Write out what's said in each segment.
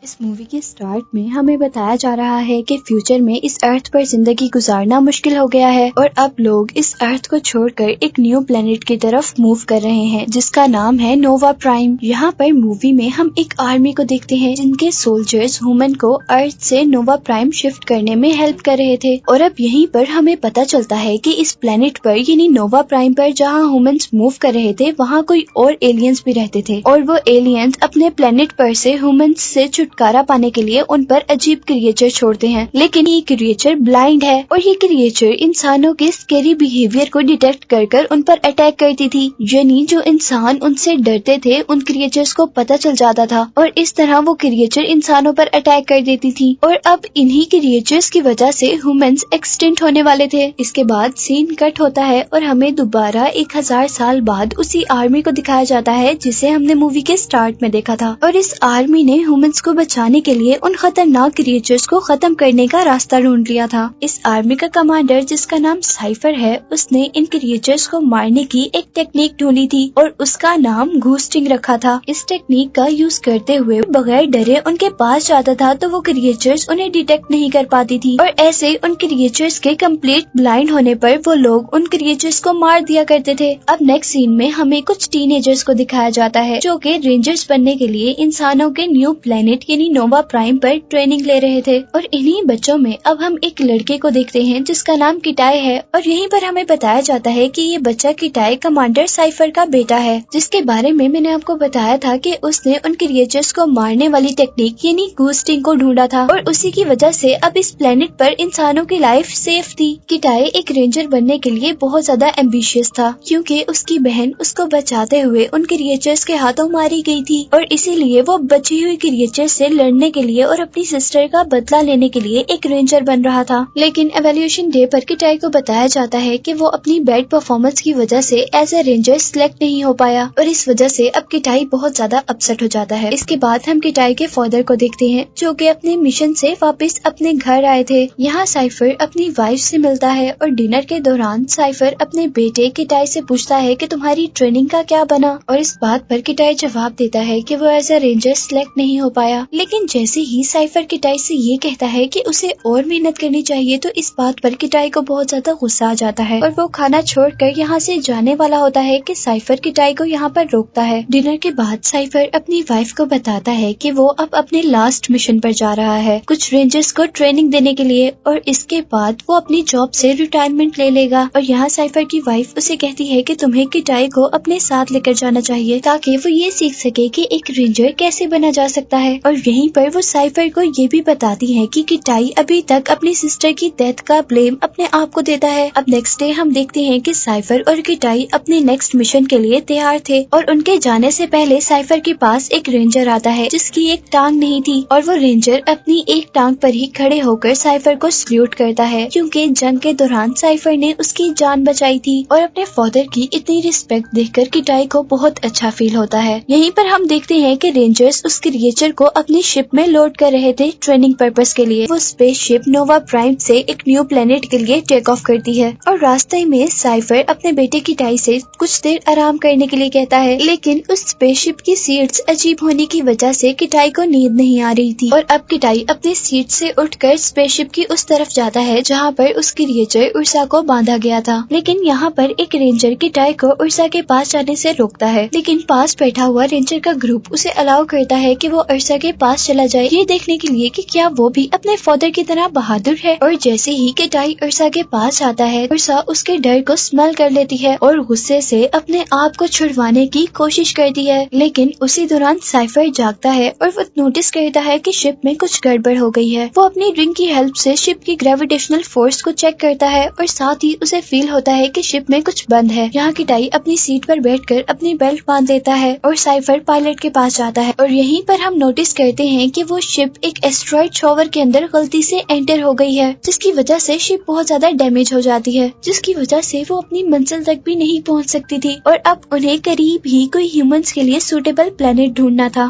इस मूवी के स्टार्ट में हमें बताया जा रहा है कि फ्यूचर में इस अर्थ पर जिंदगी गुजारना मुश्किल हो गया है और अब लोग इस अर्थ को छोड़कर एक न्यू प्लेनेट की तरफ मूव कर रहे हैं जिसका नाम है नोवा प्राइम। यहाँ पर मूवी में हम एक आर्मी को देखते हैं जिनके सोल्जर्स ह्यूमन को अर्थ से नोवा प्राइम शिफ्ट करने में हेल्प कर रहे थे। और अब यहीं पर हमें पता चलता है कि इस प्लेनेट पर यानी नोवा प्राइम पर जहाँ ह्यूमंस मूव कर रहे थे वहाँ कोई और एलियंस भी रहते थे और वो एलियंस अपने प्लेनेट पर से ह्यूमंस से छुटकारा पाने के लिए उन पर अजीब क्रिएचर छोड़ते हैं। लेकिन ये क्रिएचर ब्लाइंड है और ये क्रिएचर इंसानों के स्केरी बिहेवियर को डिटेक्ट कर उन पर अटैक करती थी। यानी जो इंसान उनसे डरते थे उन क्रिएचर्स को पता चल जाता था और इस तरह वो क्रिएचर इंसानों पर अटैक कर देती थी। और अब इन्हीं क्रिएचर्स की वजह से ह्यूमंस एक्सटिंक्ट होने वाले थे। इसके बाद सीन कट होता है और हमें दोबारा 1000 साल बाद उसी आर्मी को दिखाया जाता है जिसे हमने मूवी के स्टार्ट में देखा था। और इस आर्मी ने ह्यूमंस को बचाने के लिए उन खतरनाक क्रिएचर्स को खत्म करने का रास्ता ढूंढ लिया था। इस आर्मी का कमांडर जिसका नाम साइफर है उसने इन क्रिएचर्स को मारने की एक टेक्निक ढूंढी थी और उसका नाम घूस्टिंग रखा था। इस टेक्निक का यूज करते हुए बगैर डरे उनके पास जाता था तो वो क्रिएचर्स उन्हें डिटेक्ट नहीं कर पाती थी और ऐसे उन क्रिएचर्स के कंप्लीट ब्लाइंड होने पर वो लोग उन क्रिएचर्स को मार दिया करते थे। अब नेक्स्ट सीन में हमें कुछ टीनेजर्स को दिखाया जाता है जो कि रेंजर्स बनने के लिए इंसानों के न्यू प्लेनेट यानी नोवा प्राइम पर ट्रेनिंग ले रहे थे। और इन्हीं बच्चों में अब हम एक लड़के को देखते हैं जिसका नाम किटाई है और यहीं पर हमें बताया जाता है कि ये बच्चा किटाई कमांडर साइफर का बेटा है जिसके बारे में मैंने आपको बताया था कि उसने उन क्रिएचर्स को मारने वाली टेक्निक यानी घूस्टिंग को ढूंढा था और उसी की वजह से अब इस प्लेनेट पर इंसानों की लाइफ सेफ थी। किटाई एक रेंजर बनने के लिए बहुत ज्यादा एम्बिशियस था क्योंकि उसकी बहन उसको बचाते हुए उन क्रिएचर्स के हाथों मारी गई थी और इसीलिए वो बची हुई क्रिएचर्स से लड़ने के लिए और अपनी सिस्टर का बदला लेने के लिए एक रेंजर बन रहा था। लेकिन एवोल्यूशन डे पर किटाई को बताया जाता है कि वो अपनी बैड परफॉर्मेंस की वजह से एज ए रेंजर सिलेक्ट नहीं हो पाया और इस वजह से अब किटाई बहुत ज्यादा अपसेट हो जाता है। इसके बाद हम किटाई के फादर को देखते हैं जो कि अपने मिशन से वापस अपने घर आए थे। यहाँ साइफर अपनी वाइफ से मिलता है और डिनर के दौरान साइफर अपने बेटे किटाई से पूछता है कि तुम्हारी ट्रेनिंग का क्या बना और इस बात पर किटाई जवाब देता है कि वो एज ए रेंजर सिलेक्ट नहीं हो पाया। लेकिन जैसे ही साइफर किटाई से ये कहता है कि उसे और मेहनत करनी चाहिए तो इस बात पर किटाई को बहुत ज्यादा गुस्सा आ जाता है और वो खाना छोड़कर यहाँ से जाने वाला होता है कि साइफर किटाई को यहाँ पर रोकता है। डिनर के बाद साइफर अपनी वाइफ को बताता है कि वो अब अपने लास्ट मिशन पर जा रहा है कुछ रेंजर्स को ट्रेनिंग देने के लिए और इसके बाद वो अपनी जॉब से रिटायरमेंट ले लेगा। और यहाँ साइफर की वाइफ उसे कहती है कि तुम्हें किटाई को अपने साथ लेकर जाना चाहिए ताकि वो ये सीख सके कि एक रेंजर कैसे बना जा सकता है। और यहीं पर वो साइफर को ये भी बताती है कि किटाई अभी तक अपनी सिस्टर की डेथ का ब्लेम अपने आप को देता है। अब नेक्स्ट डे हम देखते हैं कि साइफर और किटाई अपने नेक्स्ट मिशन के लिए तैयार थे और उनके जाने से पहले साइफर के पास एक रेंजर आता है जिसकी एक टांग नहीं थी और वो रेंजर अपनी एक टांग पर ही खड़े होकर साइफर को सल्यूट करता है क्योंकि जंग के दौरान साइफर ने उसकी जान बचाई थी। और अपने फादर की इतनी रिस्पेक्ट देखकर किटाई को बहुत अच्छा फील होता है। यहीं पर हम देखते हैं कि रेंजर्स उस क्रिएचर को अपनी शिप में लोड कर रहे थे ट्रेनिंग पर्पस के लिए। वो स्पेस शिप नोवा प्राइम से एक न्यू प्लेनेट के लिए टेक ऑफ करती है और रास्ते में साइफर अपने बेटे किटाई से कुछ देर आराम करने के लिए कहता है। लेकिन उस स्पेसशिप की सीट्स अजीब होने की वजह से किटाई को नींद नहीं आ रही थी और अब किटाई अपनी सीट से उठकर स्पेसशिप की उस तरफ जाता है जहाँ पर उस क्रिएचर उर्सा को बांधा गया था। लेकिन यहाँ पर एक रेंजर किटाई को उर्सा के पास जाने से रोकता है लेकिन पास बैठा हुआ रेंजर का ग्रुप उसे अलाउ करता है कि वो उर्सा के पास चला जाए ये देखने के लिए कि क्या वो भी अपने फादर की तरह बहादुर है। और जैसे ही किटाई उर्सा के पास जाता है उर्सा उसके डर को स्मेल कर लेती है और गुस्से से अपने आप को छुड़वाने की कोशिश करती है। लेकिन उसी दौरान साइफर जागता है और वो नोटिस करता है कि शिप में कुछ गड़बड़ हो गई है। वो अपनी रिंग की हेल्प से शिप की ग्रेविटेशनल फोर्स को चेक करता है और साथ ही उसे फील होता है कि शिप में कुछ बंद है। यहाँ किटाई अपनी सीट पर बैठकर अपनी बेल्ट बांध लेता है और साइफर पायलट के पास जाता है और यहीं पर हम नोटिस करते हैं कि वो शिप एक एस्ट्रॉइड शॉवर के अंदर गलती से एंटर हो गई है जिसकी वजह से शिप बहुत ज्यादा डैमेज हो जाती है जिसकी वजह से वो अपनी मंजिल तक भी नहीं पहुंच सकती थी और अब उन्हें करीब ही कोई ह्यूमंस के लिए सूटेबल प्लेनेट ढूंढना था।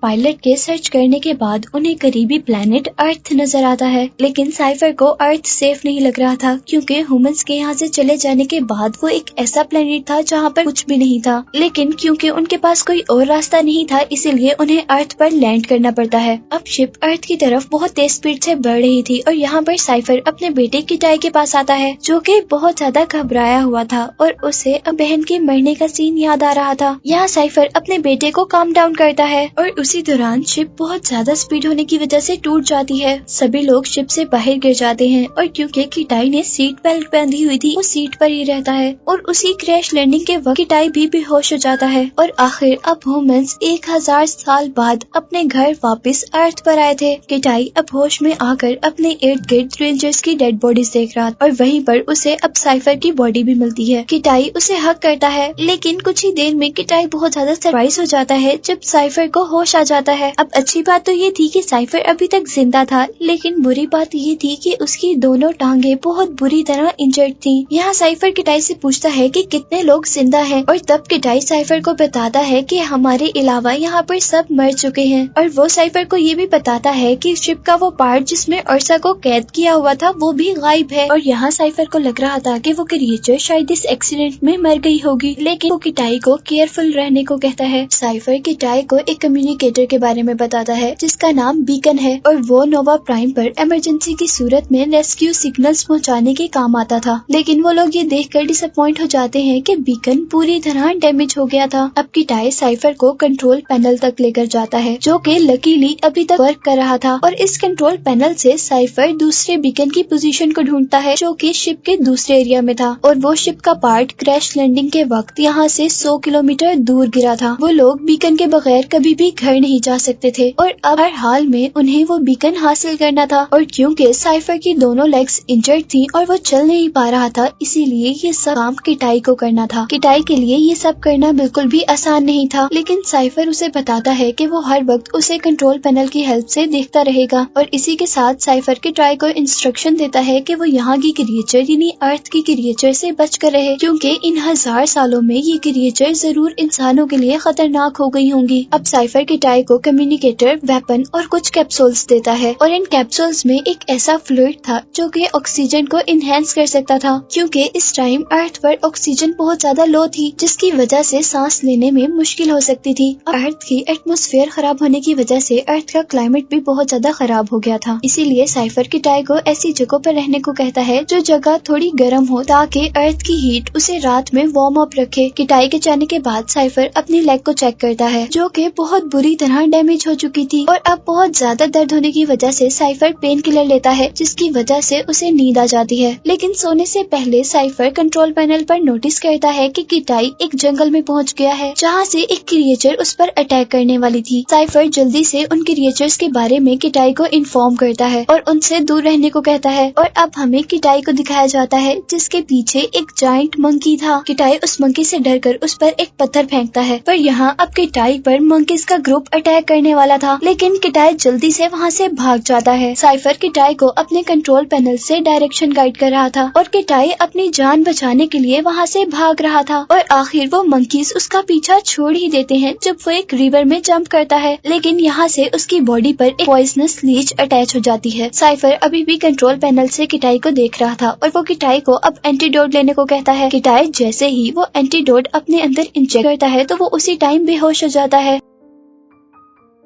पायलट के सर्च करने के बाद उन्हें करीबी प्लेनेट अर्थ नजर आता है, लेकिन साइफर को अर्थ सेफ नहीं लग रहा था क्योंकि ह्यूमंस के यहाँ से चले जाने के बाद वो एक ऐसा प्लेनेट था जहाँ पर कुछ भी नहीं था। लेकिन क्योंकि उनके पास कोई और रास्ता नहीं था, इसीलिए उन्हें अर्थ पर लैंड करना पड़ता है। अब शिप अर्थ की तरफ बहुत तेज स्पीड से बढ़ रही थी और यहाँ पर साइफर अपने बेटे किटाई के पास आता है, जो कि बहुत ज्यादा घबराया हुआ था और उसे अब बहन के मरने का सीन याद आ रहा था। यहाँ साइफर अपने बेटे को काम डाउन करता है और उसी दौरान शिप बहुत ज्यादा स्पीड होने की वजह से टूट जाती है। सभी लोग शिप से बाहर गिर जाते हैं और क्योंकि किटाई ने सीट बेल्ट बांधी हुई थी, वो सीट पर ही रहता है और उसी क्रैश लैंडिंग के वक्त किटाई भी बेहोश हो जाता है। और आखिर अब ह्यूमंस 1000 साल बाद अपने घर वापस अर्थ पर आए थे। किटाई अब होश में आकर अपने इर्द गिर्द रेंजर्स की डेड बॉडीज देख रहा और वहीं पर उसे अब साइफर की बॉडी भी मिलती है। किटाई उसे हक करता है, लेकिन कुछ ही देर में किटाई बहुत ज्यादा सरप्राइज हो जाता है जब साइफर को होश आ जाता है। अब अच्छी बात तो ये थी कि साइफर अभी तक जिंदा था, लेकिन बुरी बात ये थी कि उसकी दोनों टांगे बहुत बुरी तरह इंजर्ड थी। यहाँ साइफर किटाई से पूछता है कि कितने लोग जिंदा हैं और तब किटाई साइफर को बताता है कि हमारे अलावा यहाँ पर सब मर चुके हैं। और वो साइफर को ये भी बताता है कि शिप का वो पार्ट जिसमें अर्सा को कैद किया हुआ था वो भी गायब है। और यहाँ साइफर को लग रहा था कि वो क्रिएचर शायद इस एक्सीडेंट में मर गई होगी, लेकिन वो किटाई को केयरफुल रहने को कहता है। साइफर किटाई को एक कम्युनिकेटर के बारे में बताता है जिसका नाम बीकन है और वो नोवा प्राइम पर इमरजेंसी की सूरत में रेस्क्यू सिग्नल्स पहुंचाने के काम आता था। लेकिन वो लोग ये देखकर डिसअपॉइंट हो जाते हैं कि बीकन पूरी तरह डैमेज हो गया था। अब किटाई साइफर को कंट्रोल पैनल तक लेकर जाता है, जो कि लकीली अभी तक वर्क कर रहा था। और इस कंट्रोल पैनल से साइफर दूसरे बीकन की पोजीशन को ढूंढता है, जो कि शिप के दूसरे एरिया में था। और वो शिप का पार्ट क्रैश लैंडिंग के वक्त यहाँ से 100 किलोमीटर दूर गिरा था। वो लोग बीकन के बगैर कभी भी घर नहीं जा सकते थे और अब हर हाल में उन्हें वो बीकन हासिल करना था। और क्योंकि साइफर की दोनों लेग्स इंजर्ड थी और वो चल नहीं पा रहा था, इसीलिए ये सब काम किटाई को करना था। किटाई के लिए ये सब करना बिल्कुल भी आसान नहीं था, लेकिन साइफर उसे बताता है कि वो हर वक्त उसे कंट्रोल पैनल की हेल्प से देखता रहेगा। और इसी के साथ साइफर किटाई को इंस्ट्रक्शन देता है कि वो यहाँ की क्रिएचर यानी अर्थ की क्रिएचर से बच कर रहे, क्योंकि इन 1000 सालों में ये क्रिएचर जरूर इंसानों के लिए खतरनाक हो गई होंगी। अब साइफर किटाई को कम्युनिकेटर, वेपन और कुछ कैप्सूल्स देता है और इन कैप्सूल्स में एक ऐसा फ्लूइड था जो कि ऑक्सीजन को इनहेंस कर सकता था, क्योंकि इस टाइम अर्थ पर ऑक्सीजन बहुत ज्यादा लो थी, जिसकी वजह से सांस लेने में मुश्किल हो सकती थी। अर्थ की एटमॉस्फेयर खराब होने की वजह से अर्थ का क्लाइमेट भी बहुत ज्यादा खराब हो गया था। इसीलिए साइफर किटाई को ऐसी जगह पर रहने को कहता है जो जगह थोड़ी गर्म हो, ताकि अर्थ की हीट उसे रात में वार्म अप रखे। किटाई के जाने के बाद साइफर अपनी लेग को चेक करता है, जो कि बहुत बुरी तरह डैमेज हो चुकी थी और अब बहुत ज्यादा दर्द होने की वजह से साइफर पेन किलर लेता है, जिसकी वजह से उसे नींद आ जाती है। लेकिन सोने से पहले साइफर कंट्रोल पैनल पर नोटिस करता है कि किटाई एक जंगल में पहुंच गया है, जहां से एक क्रिएचर उस पर अटैक करने वाली थी। साइफर जल्दी से उन क्रिएचर्स के बारे में किटाई को इन्फॉर्म करता है और उनसे दूर रहने को कहता है। और अब हमें किटाई को दिखाया जाता है जिसके पीछे एक जायंट मंकी था। किटाई उस मंकी से डरकर उस पर एक पत्थर फेंकता है, पर यहाँ अब किटाई पर मंकीज का ग्रुप अटैक करने वाला था, लेकिन किटाई जल्दी से वहाँ से भाग जाता है। साइफर किटाई को अपने कंट्रोल पैनल से डायरेक्शन गाइड कर रहा था और किटाई अपनी जान बचाने के लिए वहाँ से भाग रहा था। और आखिर वो मंकीज उसका पीछा छोड़ ही देते हैं जब वो एक रिवर में जंप करता है, लेकिन यहाँ से उसकी बॉडी पर एक पॉइजनस लीच अटैच हो जाती है। साइफर अभी भी कंट्रोल पैनल से किटाई को देख रहा था और वो किटाई को अब एंटीडोट लेने को कहता है। किटाई जैसे ही वो एंटीडोट अपने अंदर इंजेक्ट करता है तो वो उसी टाइम बेहोश हो जाता है।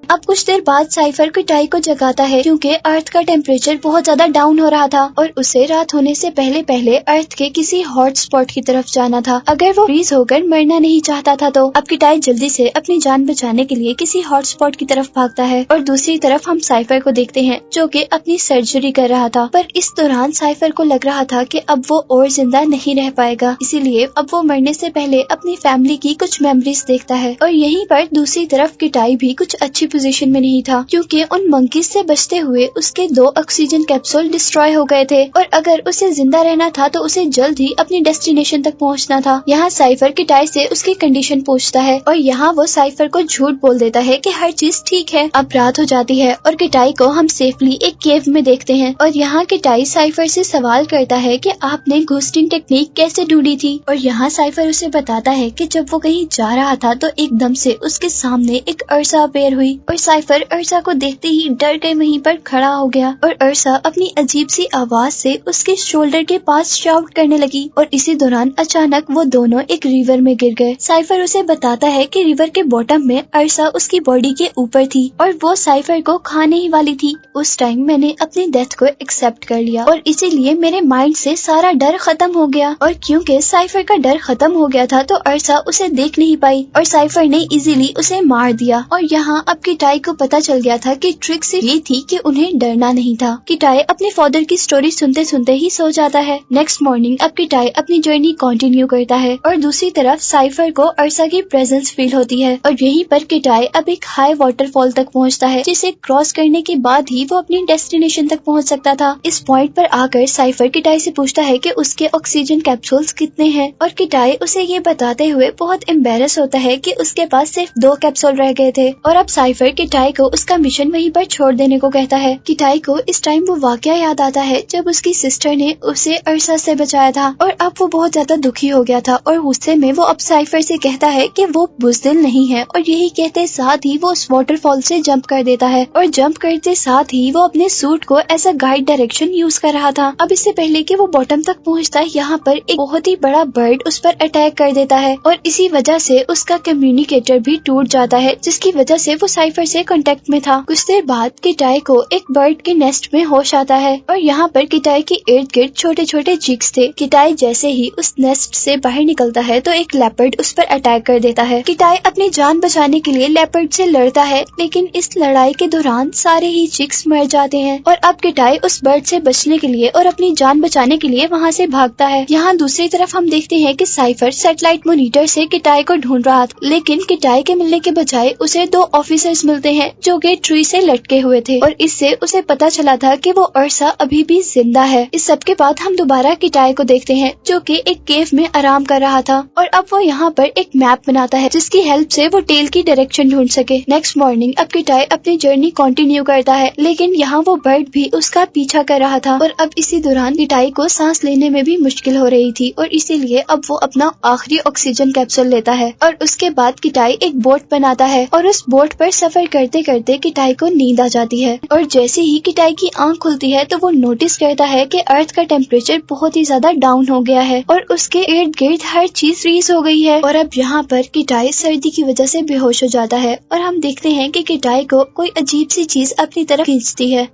अब कुछ देर बाद साइफर किटाई को जगाता है, क्योंकि अर्थ का टेम्परेचर बहुत ज्यादा डाउन हो रहा था और उसे रात होने से पहले पहले अर्थ के किसी हॉट स्पॉट की तरफ जाना था, अगर वो फ्रीज होकर मरना नहीं चाहता था। तो अब किटाई जल्दी से अपनी जान बचाने के लिए किसी हॉट स्पॉट की तरफ भागता है और दूसरी तरफ हम साइफर को देखते हैं जो कि अपनी सर्जरी कर रहा था। पर इस दौरान साइफर को लग रहा था कि अब वो और जिंदा नहीं रह पाएगा, इसीलिए अब वो मरने से पहले अपनी फैमिली की कुछ मेमोरीज देखता है। और यहीं पर दूसरी तरफ किटाई भी कुछ अच्छी पोजीशन में नहीं था, क्योंकि उन मंकीज से बचते हुए उसके 2 ऑक्सीजन कैप्सूल डिस्ट्रॉय हो गए थे और अगर उसे जिंदा रहना था तो उसे जल्द ही अपनी डेस्टिनेशन तक पहुंचना था। यहाँ साइफर किटाई से उसकी कंडीशन पूछता है और यहाँ वो साइफर को झूठ बोल देता है कि हर चीज ठीक है। अब रात हो जाती है और किटाई को हम सेफली एक केव में देखते हैं और यहाँ किटाई साइफर से सवाल करता है कि आपने घोस्टिंग टेक्निक कैसे ढूंढी थी। और यहाँ साइफर उसे बताता है कि जब वो कहीं जा रहा था तो एकदम से उसके सामने एक अर्सा अपेयर हुई और साइफर अर्सा को देखते ही डर के वहीं पर खड़ा हो गया और अर्सा अपनी अजीब सी आवाज से उसके शोल्डर के पास शाउट करने लगी और इसी दौरान अचानक वो दोनों एक रिवर में गिर गए। साइफर उसे बताता है कि रिवर के बॉटम में अर्सा उसकी बॉडी के ऊपर थी और वो साइफर को खाने ही वाली थी। उस टाइम मैंने अपनी डेथ को एक्सेप्ट कर लिया और इसीलिए मेरे माइंड से सारा डर खत्म हो गया। और क्योंकि साइफर का डर खत्म हो गया था तो अर्सा उसे देख नहीं पाई और साइफर ने इजीली उसे मार दिया। और यहाँ अब किटाई को पता चल गया था कि ट्रिक सिर्फ ये थी कि उन्हें डरना नहीं था। किटाई अपने फादर की स्टोरी सुनते सुनते ही सो जाता है। नेक्स्ट मॉर्निंग अब किटाई अपनी जर्नी कंटिन्यू करता है और दूसरी तरफ साइफर को अर्सा की प्रेजेंस फील होती है और यहीं पर किटाई अब एक हाई वाटरफॉल तक पहुँचता है जिसे क्रॉस करने के बाद ही वो अपनी डेस्टिनेशन तक पहुँच सकता था। इस पॉइंट पर आकर साइफर किटाई से पूछता है कि उसके ऑक्सीजन कैप्सूल्स कितने हैं और किटाई उसे ये बताते हुए बहुत एम्बेरस होता है कि उसके पास सिर्फ 2 कैप्सूल रह गए थे। और अब साइफर किटाई को उसका मिशन वहीं पर छोड़ देने को कहता है। किटाई को इस टाइम वो वाकया याद आता है जब उसकी सिस्टर ने उसे अर्सा से बचाया था और अब वो बहुत ज्यादा दुखी हो गया था और गुस्से में वो अब साइफर से कहता है कि वो बुज़दिल नहीं है और यही कहते साथ ही वो उस वाटरफॉल से जंप कर देता है और जंप करते साथ ही वो अपने सूट को as a guide direction use कर रहा था। अब इससे पहले कि वो बॉटम तक पहुंचता है यहाँ पर एक बहुत ही बड़ा बर्ड उस पर अटैक कर देता है और इसी वजह से उसका कम्युनिकेटर भी टूट जाता है जिसकी वजह से वो साइफर से कांटेक्ट में था। कुछ देर बाद किटाई को एक बर्ड के नेस्ट में होश आता है और यहाँ पर किटाई के इर्द गिर्द छोटे छोटे चिक्स थे। किटाई जैसे ही उस नेस्ट से बाहर निकलता है तो एक लेपर्ड उस पर अटैक कर देता है। किटाई अपनी जान बचाने के लिए लेपर्ड से लड़ता है लेकिन इस लड़ाई के दौरान सारे ही चिक्स मर जाते हैं और अब किटाई उस बर्ड से बचने के लिए और अपनी जान बचाने के लिए वहाँ से भागता है। यहाँ दूसरी तरफ हम देखते हैं कि साइफर सैटेलाइट मॉनिटर से किटाई को ढूंढ रहा था लेकिन किटाई के मिलने के बजाय उसे 2 ऑफिसर्स मिलते हैं जो कि ट्री से लटके हुए थे और इससे उसे पता चला था कि वो अर्सा अभी भी जिंदा है। इस सब के बाद हम दोबारा किटाई को देखते हैं जो कि एक केव में आराम कर रहा था और अब वो यहाँ पर एक मैप बनाता है जिसकी हेल्प से वो टेल की डायरेक्शन ढूंढ सके। नेक्स्ट मॉर्निंग अब किटाई अपनी जर्नी कंटिन्यू करता है लेकिन यहाँ वो बर्ड भी उसका पीछा कर रहा था और अब इसी दौरान किटाई को सांस लेने में भी मुश्किल हो रही थी और इसीलिए अब वो अपना आखिरी ऑक्सीजन कैप्सूल लेता है और उसके बाद किटाई एक बोट बनाता है और उस बोट पर सफर करते करते किटाई को नींद आ जाती है और जैसे ही किटाई की आंख खुलती है तो वो नोटिस करता है कि अर्थ का टेम्परेचर बहुत ही ज्यादा डाउन हो गया है और उसके इर्द गिर्द हर चीज फ्रीज हो गई है और अब यहाँ पर किटाई सर्दी की वजह से बेहोश हो जाता है और हम देखते हैं कि किटाई को कोई अजीब सी चीज अपनी तरफ खींचती है।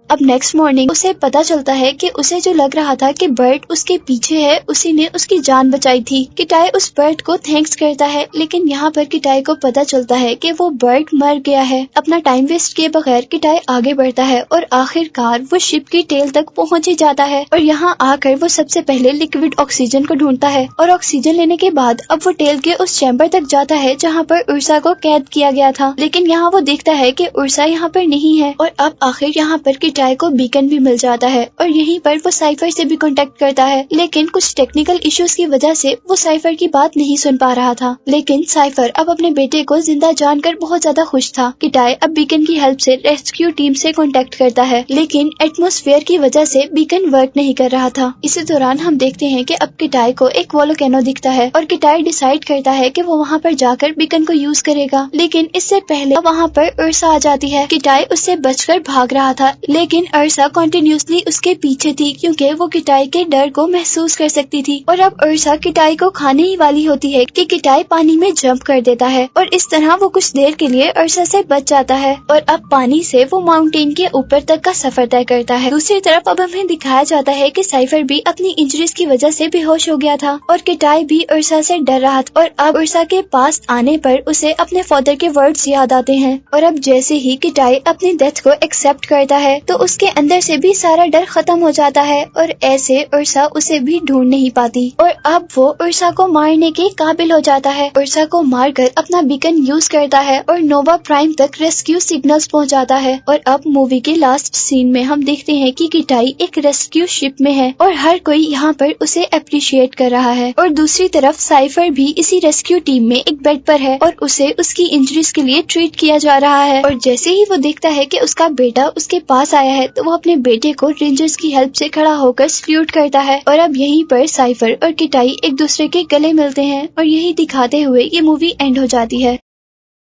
अब नेक्स्ट मॉर्निंग उसे पता चलता है कि उसे जो लग रहा था कि बर्ड उसके पीछे है उसी ने उसकी जान बचाई थी। किटाई उस बर्ड को थैंक्स करता है लेकिन यहाँ पर किटाई को पता चलता है कि वो बर्ड मर गया है। अपना टाइम वेस्ट किए बगैर किटाई आगे बढ़ता है और आखिरकार वो शिप की टेल तक पहुँच ही जाता है और यहाँ आकर वो सबसे पहले लिक्विड ऑक्सीजन को ढूंढता है और ऑक्सीजन लेने के बाद अब वो टेल के उस चैम्बर तक जाता है जहाँ पर उर्सा को कैद किया गया था लेकिन यहाँ वो देखता है कि उर्सा यहाँ पर नहीं है और अब आखिर यहाँ पर किटाई को बीकन भी मिल जाता है और यहीं पर वो साइफर से भी कांटेक्ट करता है लेकिन कुछ टेक्निकल इश्यूज की वजह से वो साइफर की बात नहीं सुन पा रहा था। लेकिन साइफर अब अपने बेटे को जिंदा जानकर बहुत ज्यादा खुश था। किटाई अब बीकन की हेल्प से रेस्क्यू टीम से कांटेक्ट करता है लेकिन एटमॉस्फेयर की वजह से बीकन वर्क नहीं कर रहा था। इसी दौरान हम देखते हैं कि अब किटाई को एक वोल्केनो दिखता है और किटाई डिसाइड करता है कि वो वहाँ पर जाकर बीकन को यूज करेगा लेकिन इससे पहले वहाँ पर उर्सा आ जाती है। किटाई उससे बचकर भाग रहा था लेकिन अर्सा कंटिन्यूसली उसके पीछे थी क्योंकि वो किटाई के डर को महसूस कर सकती थी और अब अर्सा किटाई को खाने ही वाली होती है कि किटाई पानी में जंप कर देता है और इस तरह वो कुछ देर के लिए अर्सा से बच जाता है और अब पानी से वो माउंटेन के ऊपर तक का सफर तय करता है। दूसरी तरफ अब हमें दिखाया जाता है कि साइफर भी अपनी इंजरीज की वजह से बेहोश हो गया था और किटाई भी अर्सा से डर रहा था और अब अर्सा के पास आने पर उसे अपने फादर के वर्ड्स याद आते हैं और अब जैसे ही किटाई अपनी डेथ को एक्सेप्ट करता है तो उसके अंदर से भी सारा डर खत्म हो जाता है और ऐसे उर्सा उसे भी ढूंढ नहीं पाती और अब वो उर्सा को मारने के काबिल हो जाता है। उर्सा को मारकर अपना बीकन यूज करता है और नोवा प्राइम तक रेस्क्यू सिग्नल्स पहुंचाता है और अब मूवी के लास्ट सीन में हम देखते हैं कि किटाई एक रेस्क्यू शिप में है और हर कोई यहाँ पर उसे अप्रिशिएट कर रहा है और दूसरी तरफ साइफर भी इसी रेस्क्यू टीम में एक बेड पर है और उसे उसकी इंजरीज के लिए ट्रीट किया जा रहा है और जैसे ही वो देखता है कि उसका बेटा उसके पास आया है तो वो अपने बेटे को रेंजर्स की हेल्प से खड़ा होकर सल्यूट करता है और अब यहीं पर साइफर और किटाई एक दूसरे के गले मिलते हैं और यही दिखाते हुए ये मूवी एंड हो जाती है।